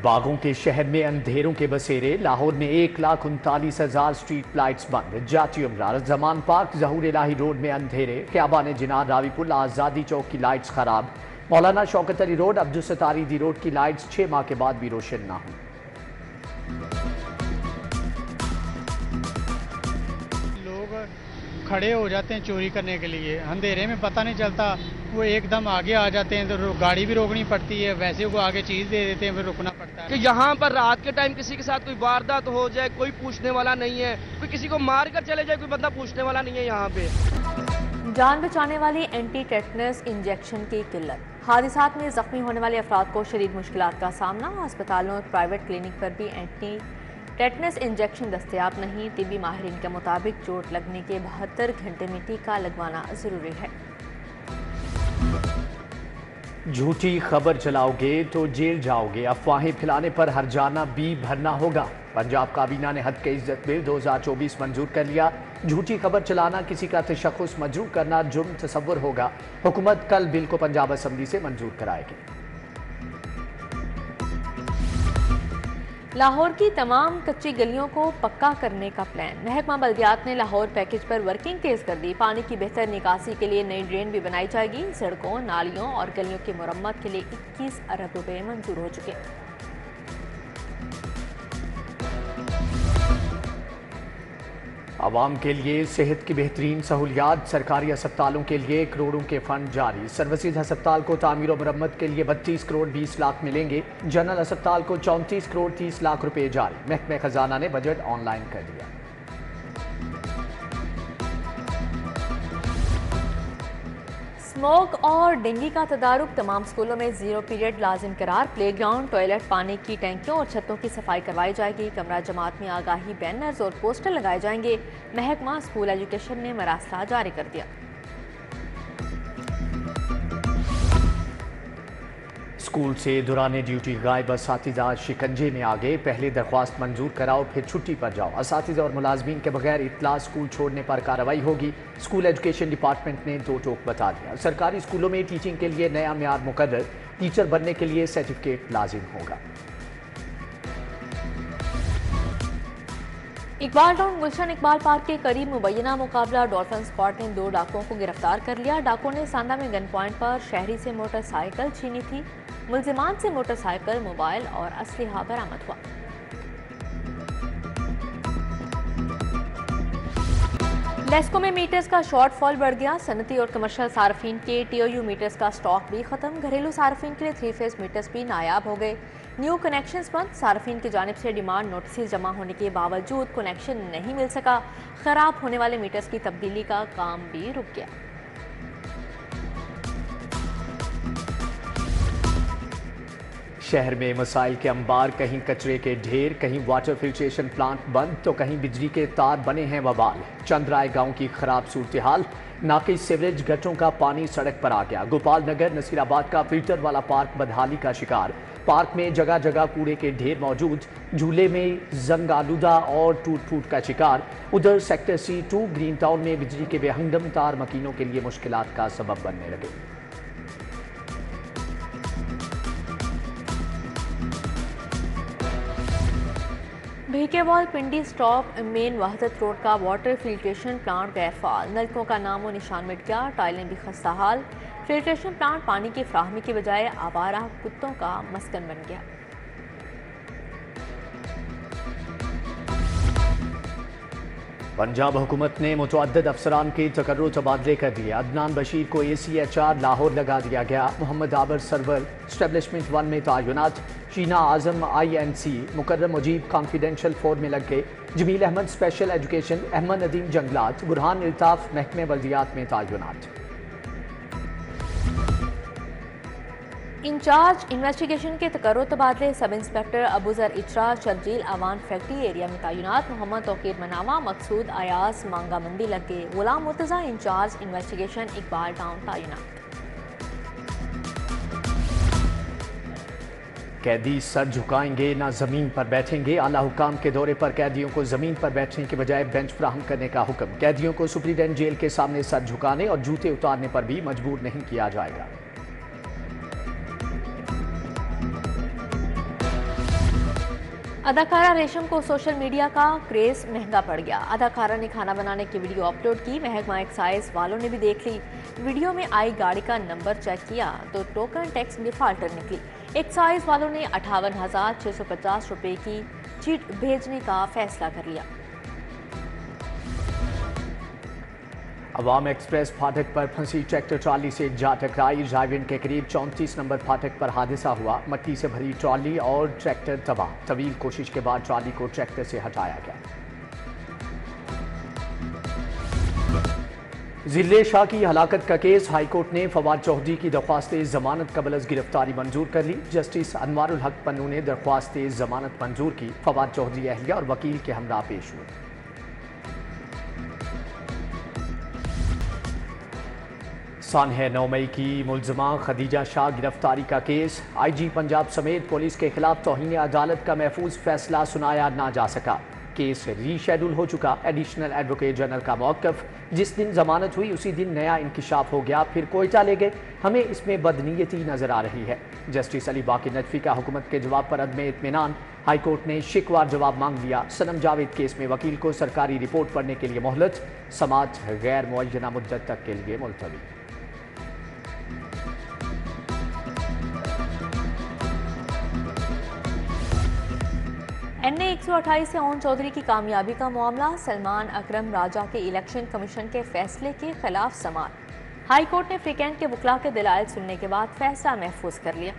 باغوں کے شہر میں اندھیروں کے بسیرے، لاہور میں 1,39,000 اسٹریٹ لائٹس بند، جاتی عمرہ، زمان پارک، ظہور الہی روڈ میں اندھیرے، خیابان جناح، راوی پل، آزادی چوک کی لائٹس خراب، مولانا شوکت علی روڈ، عبدالستار ایدھی روڈ کی لائٹس 6 ماہ کے بعد بھی روشن نہ ہوئی۔ لوگ کھڑے ہو جاتے ہیں چوری کرنے کے لیے، اندھیرے میں پتہ نہیں چلتا، وہ ایک دم آگے آ جاتے ہیں تو گاڑی بھی روکنی پڑتی ہے، ویسے وہ آگے چیز دے دیتے ہیں، پھر رکنا پڑتا ہے کہ یہاں پر رات کے ٹائم کسی کے ساتھ کوئی واردات ہو جائے، کوئی پوچھنے والا نہیں ہے، کوئی کسی کو مار کر چلے جائے، کوئی بندہ پوچھنے والا نہیں ہے یہاں پہ۔ جان بچانے والی اینٹی ٹیٹنس انجیکشن کی قلت، حادثات میں زخمی ہونے والے افراد کو شدید مشکلات کا سامنا، ہسپتالوں اور پرائیویٹ کلینک پر بھی اینٹی ٹیٹنس انجیکشن دستیاب نہیں، طبی ماہرین کے مطابق چوٹ لگنے کے 72 گھنٹے میں ٹیکہ لگوانا ضروری ہے۔ جھوٹی خبر چلاؤ گے تو جیل جاؤ گے، افواہیں پھیلانے پر ہرجانہ بھی بھرنا ہوگا۔ پنجاب کابینہ نے حد کے عزت بل 2024 منظور کر لیا۔ جھوٹی خبر چلانا، کسی کا تشخص مجروح کرنا جرم تصور ہوگا۔ حکومت کل بل کو پنجاب اسمبلی سے منظور کرائے گی۔ لاہور کی تمام کچی گلیوں کو پکا کرنے کا پلان، محکمہ بلدیات نے لاہور پیکج پر ورکنگ تیز کر دی۔ پانی کی بہتر نکاسی کے لیے نئی ڈرین بھی بنائی جائے گی۔ سڑکوں، نالیوں اور گلیوں کی مرمت کے لیے 21 ارب روپے منظور ہو چکے۔ عوام کے لیے صحت کی بہترین سہولیات، سرکاری ہسپتالوں کے لیے کروڑوں کے فنڈ جاری۔ سروسز ہسپتال کو تعمیر و مرمت کے لیے 32 کروڑ 20 لاکھ ملیں گے۔ جنرل ہسپتال کو 34 کروڑ 30 لاکھ روپے جاری۔ محکمہ خزانہ نے بجٹ آن لائن کر دیا۔ اسموگ اور ڈینگی کا تدارک، تمام اسکولوں میں 0 پیریڈ لازم قرار۔ پلے گراؤنڈ، ٹوائلٹ، پانی کی ٹینکیوں اور چھتوں کی صفائی کروائی جائے گی۔ کمرہ جماعت میں آگاہی بینرز اور پوسٹر لگائے جائیں گے۔ محکمہ اسکول ایجوکیشن نے مراسلہ جاری کر دیا۔ اسکول سے دوران ڈیوٹی غائب اساتذہ شکنجے میں آگے، پہلے درخواست منظور کراؤ پھر چھٹی پر جاؤ۔ اساتذہ اور ملازمین کے بغیر اطلاع اسکول چھوڑنے پر کارروائی ہوگی۔ اسکول ایجوکیشن ڈپارٹمنٹ نے دو ٹوک بتا دیا۔ سرکاری اسکولوں میں ٹیچنگ کے لیے نیا معیار مقرر، ٹیچر بننے کے لیے سرٹیفکیٹ لازم ہوگا۔ اقبال ٹاؤن گلشن اقبال پارک کے قریب مبینہ مقابلہ، ڈولفن اسکواڈ نے 2 ڈاکوؤں کو گرفتار کر لیا۔ ڈاکوؤں نے ساندہ میں گن پوائنٹ پر شہری سے موٹر سائیکل چھینی تھی۔ ملزمان سے موٹر سائیکل، موبائل اور اسلحہ برآمد ہوا۔ لیسکو میں میٹرز کا شارٹ فال بڑھ گیا۔ صنعتی اور کمرشل صارفین کے ٹی او یو میٹرز کا سٹاک بھی ختم۔ گھریلو صارفین کے لیے 3 فیز میٹرز بھی نایاب ہو گئے۔ نیو کنیکشنز بند، صارفین کی جانب سے ڈیمانڈ نوٹسز جمع ہونے کے باوجود کنیکشن نہیں مل سکا۔ خراب ہونے والے میٹرز کی تبدیلی کا کام بھی رک گیا۔ شہر میں مسائل کے انبار، کہیں کچرے کے ڈھیر، کہیں واٹر فلٹریشن پلانٹ بند تو کہیں بجلی کے تار بنے ہیں وبال۔ چندرائے گاؤں کی خراب صورتحال، ناقص سیوریج گٹروں کا پانی سڑک پر آ گیا۔ گوپال نگر نصیر آباد کا فلٹر والا پارک بدحالی کا شکار، پارک میں جگہ جگہ کوڑے کے ڈھیر موجود، جھولے میں زنگ آلودہ اور ٹوٹ پھوٹ کا شکار۔ ادھر سیکٹر C2 گرین ٹاؤن میں بجلی کے بے ہنگم تار مکینوں کے لیے مشکلات کا سبب بننے لگے۔ بھیکے وال پنڈی سٹاپ مین وحدت روڈ کا واٹر فلٹریشن پلانٹ غیر فعال، نلکوں کا نام و نشان مٹ گیا، ٹائلیں بھی خستہ حال۔ فلٹریشن پلانٹ پانی کی فراہمی کی بجائے آوارہ کتوں کا مسکن بن گیا۔ پنجاب حکومت نے متعدد افسران کے تقرر و تبادلے کر دیے۔ عدنان بشیر کو ACHR لاہور لگا دیا گیا۔ محمد عابر سرور اسٹیبلشمنٹ 1 میں تعینات۔ شینا اعظم INC، مکرم مجیب کانفیڈینشیل 4 میں لگ گئے۔ جمیل احمد اسپیشل ایجوکیشن، احمد ندیم جنگلات، برہان الطاف محکمہ بلدیات میں تعینات۔ انچارج انویسٹیگیشن کے تقرر و تبادلے، sub inspector Abuzar Achra Sharjeel Awan factory area میں تعینات۔ محمد توقیر مناوا، مقصود ایاز مانگا مندی لگ گئے۔ Ghulam Murtaza incharge investigation Iqbal Town تعینات۔ قیدی سر جھکائیں گے نہ زمین پر بیٹھیں گے، اعلیٰ حکام کے دورے پر قیدیوں کو زمین پر بیٹھنے کے بجائے بینچ فراہم کرنے کا حکم۔ قیدیوں کو سپرنٹینڈنٹ جیل کے سامنے سر جھکانے اور جوتے اتارنے پر بھی مجبور نہیں کیا جائے گا۔ اداکارہ ریشم کو سوشل میڈیا کا کریز مہنگا پڑ گیا۔ اداکارہ نے کھانا بنانے کی ویڈیو اپلوڈ کی، محکمہ ایکسائز والوں نے بھی دیکھ لی۔ ویڈیو میں آئی گاڑی کا نمبر چیک کیا تو ٹوکن ٹیکس ڈیفالٹر نکلی۔ ایکسائز والوں نے 58,650 روپے کی چٹ بھیجنے کا فیصلہ کر لیا۔ عوام ایکسپریس پھاٹک پر پھنسی ٹریکٹر ٹرالی سے جا ٹکرائی۔ رائیونڈ کے قریب 34 نمبر پھاٹک پر حادثہ ہوا، مٹی سے بھری ٹرالی اور ٹریکٹر تباہ۔ طویل کوشش کے بعد ٹرالی کو ٹریکٹر سے ہٹایا گیا۔ ضلع شاہ کی ہلاکت کا کیس، ہائی کورٹ نے فواد چودھری کی درخواست ضمانت قبل از گرفتاری منظور کر لی۔ جسٹس انوار الحق پنو نے درخواست ضمانت منظور کی۔ فواد چودھری اہلیہ اور وکیل کے ہمراہ پیش ہوئے۔ سانحہ 9 مئی کی ملزمہ خدیجہ شاہ گرفتاری کا کیس، آئی جی پنجاب سمیت پولیس کے خلاف توہین عدالت کا محفوظ فیصلہ سنایا نہ جا سکا۔ کیس ری شیڈول ہو چکا۔ ایڈیشنل ایڈوکیٹ جنرل کا موقف، جس دن ضمانت ہوئی اسی دن نیا انکشاف ہو گیا، پھر کوئٹہ لے گئے، ہمیں اس میں بدنیتی نظر آ رہی ہے۔ جسٹس علی باقر نجفی کا حکومت کے جواب پر عدم اطمینان، ہائی کورٹ نے شکوار جواب مانگ لیا۔ صنم جاوید کیس میں وکیل کو سرکاری رپورٹ پڑھنے کے لیے مہلت، سماعت غیر معینہ مدت تک کے لیے ملتوی۔ این اے 128 سے اون چودھری کی کامیابی کا معاملہ، سلمان اکرم راجہ کے الیکشن کمیشن کے فیصلے کے خلاف سماعت۔ ہائی کورٹ نے فریقین کے وکلاء کے دلائل سننے کے بعد فیصلہ محفوظ کر لیا۔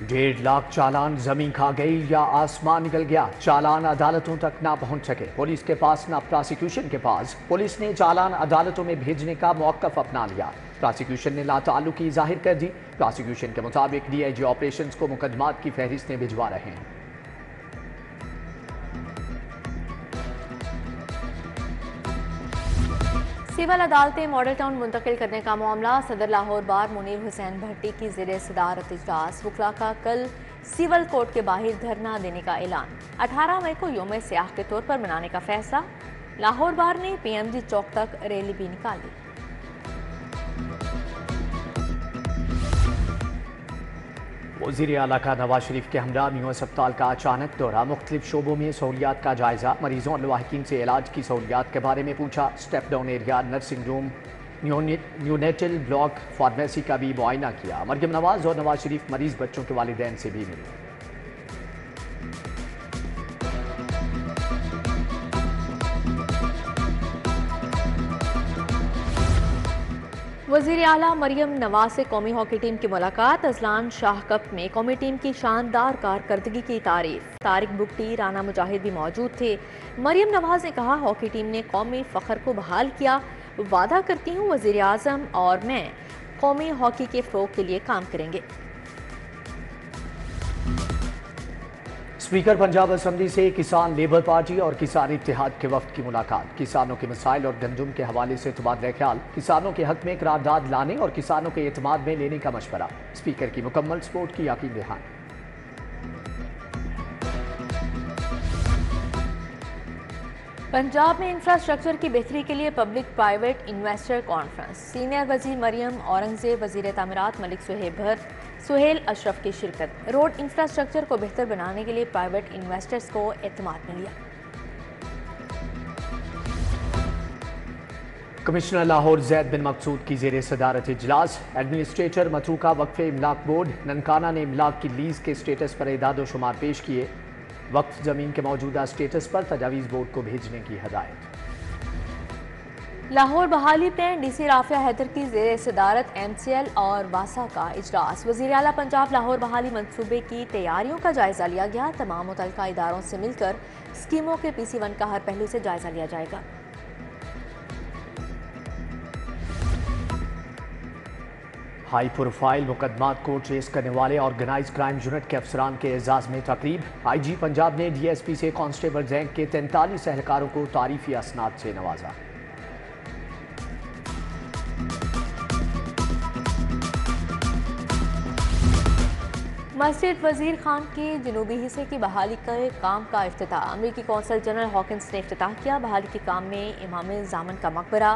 1.5 لاکھ چالان زمین کھا گئی یا آسمان نکل گیا، چالان عدالتوں تک نہ پہنچ سکے، پولیس کے پاس نہ پراسیکیوشن کے پاس۔ پولیس نے چالان عدالتوں میں بھیجنے کا موقف اپنا لیا، پراسیکیوشن نے لا تعلقی ظاہر کر دی۔ پراسیکیوشن کے مطابق ڈی آئی جی آپریشنز کو مقدمات کی فہرستیں بھجوا رہے ہیں۔ سول عدالتیں ماڈل ٹاؤن منتقل کرنے کا معاملہ، صدر لاہور بار منیر حسین بھٹی کی زیر صدارت اجلاس، وکلاء کا کل سول کورٹ کے باہر دھرنا دینے کا اعلان۔ 18 مئی کو یوم سیاح کے طور پر منانے کا فیصلہ، لاہور بار نے پی ایم جی چوک تک ریلی بھی نکالی۔ وزیر اعلیٰ کا نواز شریف کے ہمراہ نیو ہسپتال کا اچانک دورہ، مختلف شعبوں میں سہولیات کا جائزہ، مریضوں اور لواحقین سے علاج کی سہولیات کے بارے میں پوچھا۔ سٹیپ ڈاؤن ایریا، نرسنگ روم، نیونیٹل بلاک، فارمیسی کا بھی معائنہ کیا۔ مریم نواز اور نواز شریف مریض بچوں کے والدین سے بھی ملے۔ وزیر اعلیٰ مریم نواز سے قومی ہاکی ٹیم کی ملاقات، اذلان شاہ کپ میں قومی ٹیم کی شاندار کارکردگی کی تعریف۔ طارق بگٹی، رانا مجاہد بھی موجود تھے۔ مریم نواز نے کہا، ہاکی ٹیم نے قومی فخر کو بحال کیا، وعدہ کرتی ہوں وزیر اعظم اور میں قومی ہاکی کے فروغ کے لیے کام کریں گے۔ اسپیکر پنجاب اسمبلی سے کسان لیبر پارٹی اور کسان اتحاد کے وفد کی ملاقات، کسانوں کے مسائل اور گندم کے حوالے سے تبادلہ خیال، کسانوں کے حق میں قرارداد لانے اور کسانوں کے اعتماد میں لینے کا مشورہ، اسپیکر کی مکمل سپورٹ کی یقین دہانی۔ پنجاب میں انفراسٹرکچر کی بہتری کے لیے public private investor conference, senior وزیر مریم اورنگزیب، وزیر تعمیرات ملک صہیب بھٹ، سہیل اشرف کی شرکت۔ روڈ انفراسٹرکچر کو بہتر بنانے کے لیے پرائیویٹ انویسٹرز کو اعتماد میں لیا۔ کمشنر لاہور زید بن مقصود کی زیر صدارت اجلاس، ایڈمنسٹریٹر متروکہ وقف املاک بورڈ ننکانہ نے املاک کی لیز کے سٹیٹس پر اعداد و شمار پیش کیے، وقف زمین کے موجودہ سٹیٹس پر تجاویز بورڈ کو بھیجنے کی ہدایت۔ لاہور بحالی پلان، ڈی سی رافعہ حیدر کی زیر صدارت ایم سی ایل اور واسا کا اجلاس، وزیر اعلیٰ پنجاب لاہور بحالی منصوبے کی تیاریوں کا جائزہ لیا گیا، تمام متعلقہ اداروں سے مل کر اسکیموں کے پی سی 1 کا ہر پہلو سے جائزہ لیا جائے گا۔ ہائی پروفائل مقدمات کو ٹریس کرنے والے آرگنائز کرائم یونٹ کے افسران کے اعزاز میں تقریب، آئی جی پنجاب نے ڈی ایس پی سے کانسٹیبل رینک کے 43 اہلکاروں کو تعریفی اسناد سے نوازا۔ مسجد وزیر خان کے جنوبی حصے کی بحالی کے کام کا افتتاح، امریکی قونصل جنرل ہاکنز نے افتتاح کیا۔ بحالی کے کام میں امام زامن کا مقبرہ،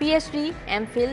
PhD, MPhil,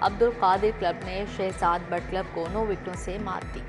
عبد القادر کلب نے شہزاد بٹ کلب کو 9 وکٹوں سے مات دی۔